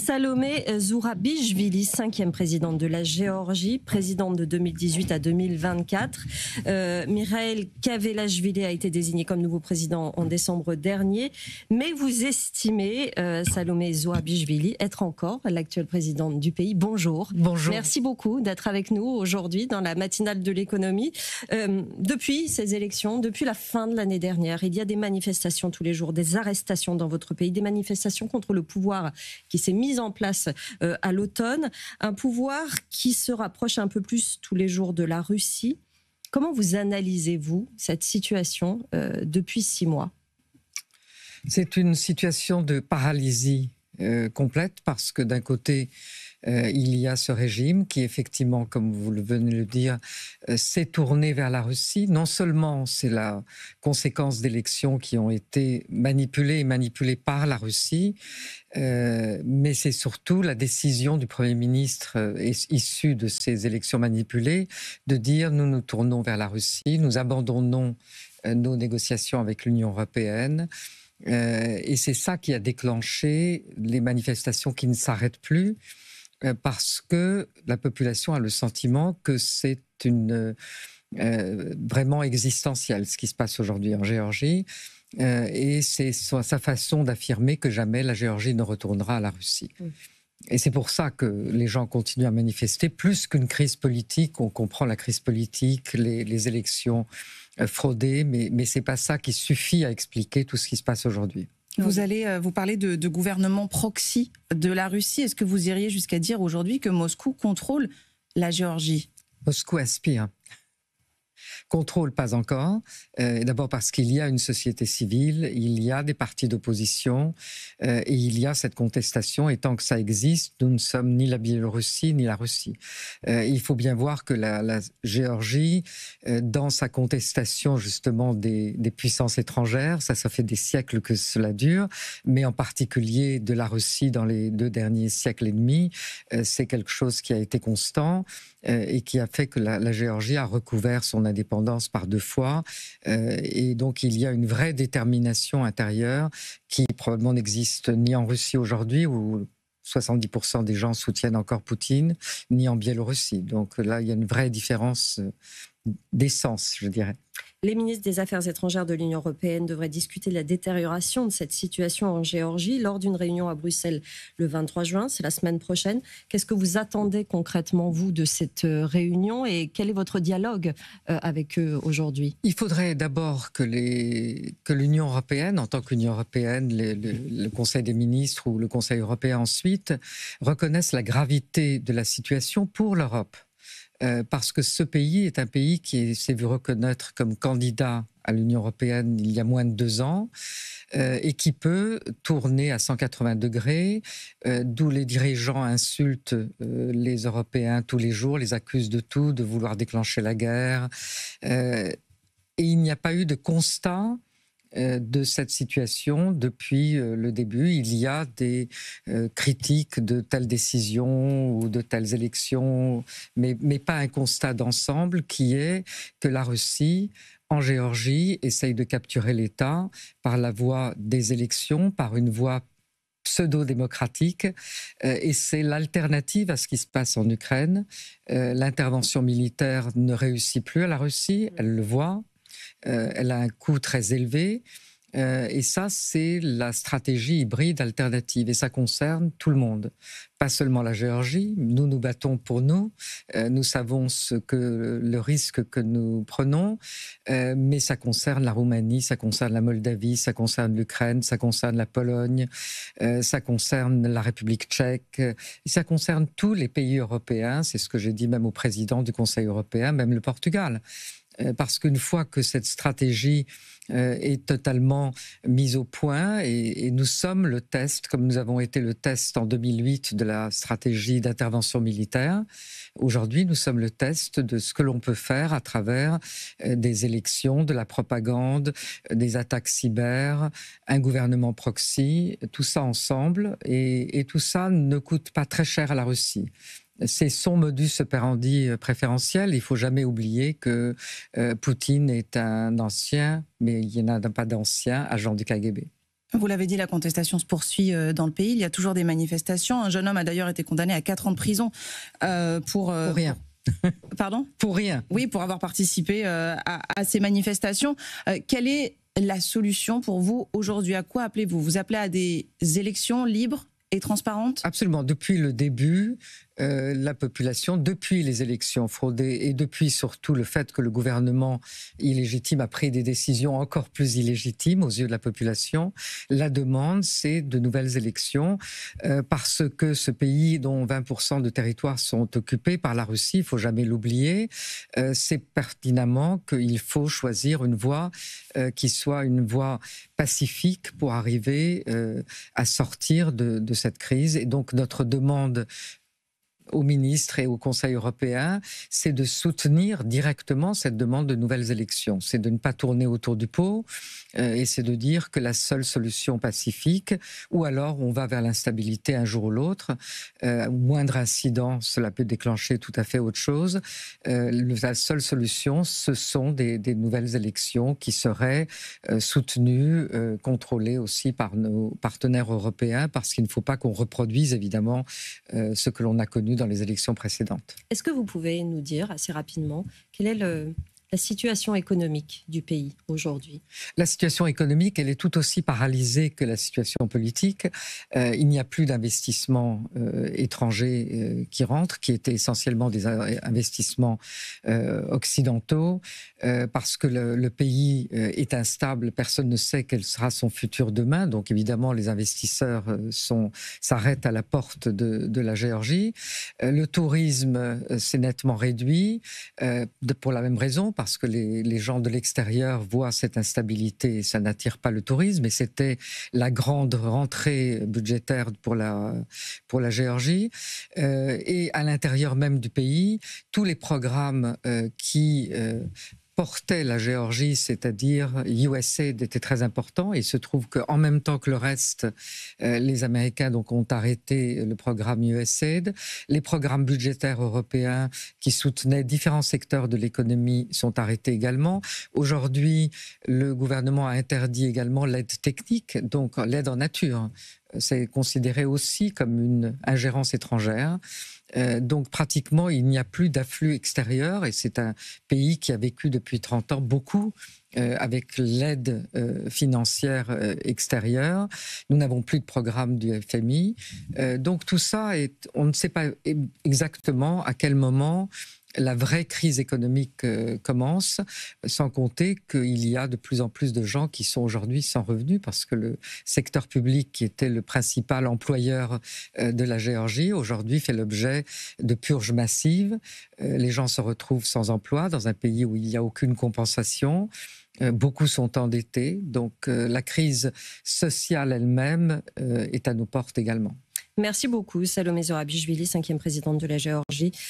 Salomé Zourabichvili, cinquième présidente de la Géorgie, présidente de 2018 à 2024. Mikhail Kavelashvili a été désigné comme nouveau président en décembre dernier. Mais vous estimez, Salomé Zourabichvili, être encore l'actuelle présidente du pays. Bonjour. Bonjour. Merci beaucoup d'être avec nous aujourd'hui dans la matinale de l'économie. Depuis ces élections, depuis la fin de l'année dernière, il y a des manifestations tous les jours, des arrestations dans votre pays, des manifestations contre le pouvoir qui s'est mis en place à l'automne, un pouvoir qui se rapproche un peu plus tous les jours de la Russie. Comment vous analysez-vous cette situation depuis 6 mois? C'est une situation de paralysie complète parce que d'un côté, il y a ce régime qui effectivement, comme vous venez de le dire, s'est tourné vers la Russie. Non seulement c'est la conséquence d'élections qui ont été manipulées par la Russie, mais c'est surtout la décision du Premier ministre issu de ces élections manipulées de dire nous nous tournons vers la Russie, nous abandonnons nos négociations avec l'Union européenne. Et c'est ça qui a déclenché les manifestations qui ne s'arrêtent plus, parce que la population a le sentiment que c'est vraiment existentiel ce qui se passe aujourd'hui en Géorgie. Et c'est sa façon d'affirmer que jamais la Géorgie ne retournera à la Russie. Et c'est pour ça que les gens continuent à manifester. Plus qu'une crise politique, on comprend la crise politique, les élections fraudées, mais ce n'est pas ça qui suffit à expliquer tout ce qui se passe aujourd'hui. Vous allez vous parler de gouvernement proxy de la Russie. Est-ce que vous iriez jusqu'à dire aujourd'hui que Moscou contrôle la Géorgie? Moscou aspire. Contrôle, pas encore. D'abord parce qu'il y a une société civile, il y a des partis d'opposition et il y a cette contestation. Et tant que ça existe, nous ne sommes ni la Biélorussie ni la Russie. Il faut bien voir que la Géorgie, dans sa contestation justement des puissances étrangères, ça fait des siècles que cela dure, mais en particulier de la Russie dans les 2 derniers siècles et demi, c'est quelque chose qui a été constant et qui a fait que la Géorgie a recouvert son indépendance par 2 fois. Et donc, il y a une vraie détermination intérieure qui probablement n'existe ni en Russie aujourd'hui, où 70% des gens soutiennent encore Poutine, ni en Biélorussie. Donc là, il y a une vraie différence d'essence, je dirais. Les ministres des Affaires étrangères de l'Union européenne devraient discuter de la détérioration de cette situation en Géorgie lors d'une réunion à Bruxelles le 23 juin, c'est la semaine prochaine. Qu'est-ce que vous attendez concrètement, vous, de cette réunion et quel est votre dialogue avec eux aujourd'hui? Il faudrait d'abord que l'Union européenne, en tant qu'Union européenne, le Conseil des ministres ou le Conseil européen ensuite, reconnaissent la gravité de la situation pour l'Europe. Parce que ce pays est un pays qui s'est vu reconnaître comme candidat à l'Union européenne il y a moins de 2 ans et qui peut tourner à 180 degrés, d'où les dirigeants insultent les Européens tous les jours, les accusent de tout, de vouloir déclencher la guerre. Et il n'y a pas eu de constat de cette situation depuis le début. Il y a des critiques de telles décisions ou de telles élections, mais pas un constat d'ensemble qui est que la Russie, en Géorgie, essaye de capturer l'État par la voie des élections, par une voie pseudo-démocratique, et c'est l'alternative à ce qui se passe en Ukraine. L'intervention militaire ne réussit plus à la Russie, elle le voit. Elle a un coût très élevé et ça, c'est la stratégie hybride alternative et ça concerne tout le monde, pas seulement la Géorgie. Nous nous battons pour nous, nous savons le risque que nous prenons, mais ça concerne la Roumanie, ça concerne la Moldavie, ça concerne l'Ukraine, ça concerne la Pologne, ça concerne la République tchèque, et ça concerne tous les pays européens. C'est ce que j'ai dit même au président du Conseil européen, même le Portugal. Parce qu'une fois que cette stratégie est totalement mise au point, et nous sommes le test, comme nous avons été le test en 2008 de la stratégie d'intervention militaire, aujourd'hui nous sommes le test de ce que l'on peut faire à travers des élections, de la propagande, des attaques cyber, un gouvernement proxy, tout ça ensemble, et tout ça ne coûte pas très cher à la Russie. C'est son modus operandi préférentiel. Il ne faut jamais oublier que Poutine est un ancien, mais il n'y en a pas d'ancien, agent du KGB. Vous l'avez dit, la contestation se poursuit dans le pays. Il y a toujours des manifestations. Un jeune homme a d'ailleurs été condamné à 4 ans de prison pour rien. Pardon ? Pour rien. Oui, pour avoir participé à ces manifestations. Quelle est la solution pour vous aujourd'hui? À quoi appelez-vous? Vous appelez à des élections libres et transparentes? Absolument. Depuis le début, la population, depuis les élections fraudées et depuis surtout le fait que le gouvernement illégitime a pris des décisions encore plus illégitimes aux yeux de la population, la demande, c'est de nouvelles élections parce que ce pays dont 20% de territoires sont occupés par la Russie, il ne faut jamais l'oublier, c'est pertinemment qu'il faut choisir une voie qui soit une voie pacifique pour arriver à sortir de cette crise. Et donc notre demande aux ministres et au Conseil européen, c'est de soutenir directement cette demande de nouvelles élections. C'est de ne pas tourner autour du pot et c'est de dire que la seule solution pacifique, ou alors on va vers l'instabilité un jour ou l'autre, moindre incident, cela peut déclencher tout à fait autre chose. La seule solution, ce sont des nouvelles élections qui seraient soutenues, contrôlées aussi par nos partenaires européens, parce qu'il ne faut pas qu'on reproduise évidemment ce que l'on a connu dans les élections précédentes. Est-ce que vous pouvez nous dire assez rapidement quelle est la situation économique du pays aujourd'hui? La situation économique, elle est tout aussi paralysée que la situation politique. Il n'y a plus d'investissements étrangers qui rentrent, qui étaient essentiellement des investissements occidentaux, parce que le pays est instable, personne ne sait quel sera son futur demain. Donc évidemment, les investisseurs s'arrêtent à la porte de la Géorgie. Le tourisme s'est nettement réduit, pour la même raison, parce que les gens de l'extérieur voient cette instabilité et ça n'attire pas le tourisme. Et c'était la grande rentrée budgétaire pour la Géorgie. Et à l'intérieur même du pays, tous les programmes qui portait la Géorgie, c'est-à-dire USAID, était très important. Et il se trouve qu'en même temps que le reste, les Américains donc, ont arrêté le programme USAID. Les programmes budgétaires européens qui soutenaient différents secteurs de l'économie sont arrêtés également. Aujourd'hui, le gouvernement a interdit également l'aide technique, donc l'aide en nature. C'est considéré aussi comme une ingérence étrangère. Donc pratiquement, il n'y a plus d'afflux extérieur et c'est un pays qui a vécu depuis 30 ans beaucoup avec l'aide financière extérieure. Nous n'avons plus de programme du FMI. Donc tout ça, on ne sait pas exactement à quel moment la vraie crise économique commence, sans compter qu'il y a de plus en plus de gens qui sont aujourd'hui sans revenus, parce que le secteur public, qui était le principal employeur de la Géorgie, aujourd'hui fait l'objet de purges massives. Les gens se retrouvent sans emploi dans un pays où il n'y a aucune compensation. Beaucoup sont endettés, donc la crise sociale elle-même est à nos portes également. Merci beaucoup, Salomé Zourabichvili, 5e présidente de la Géorgie.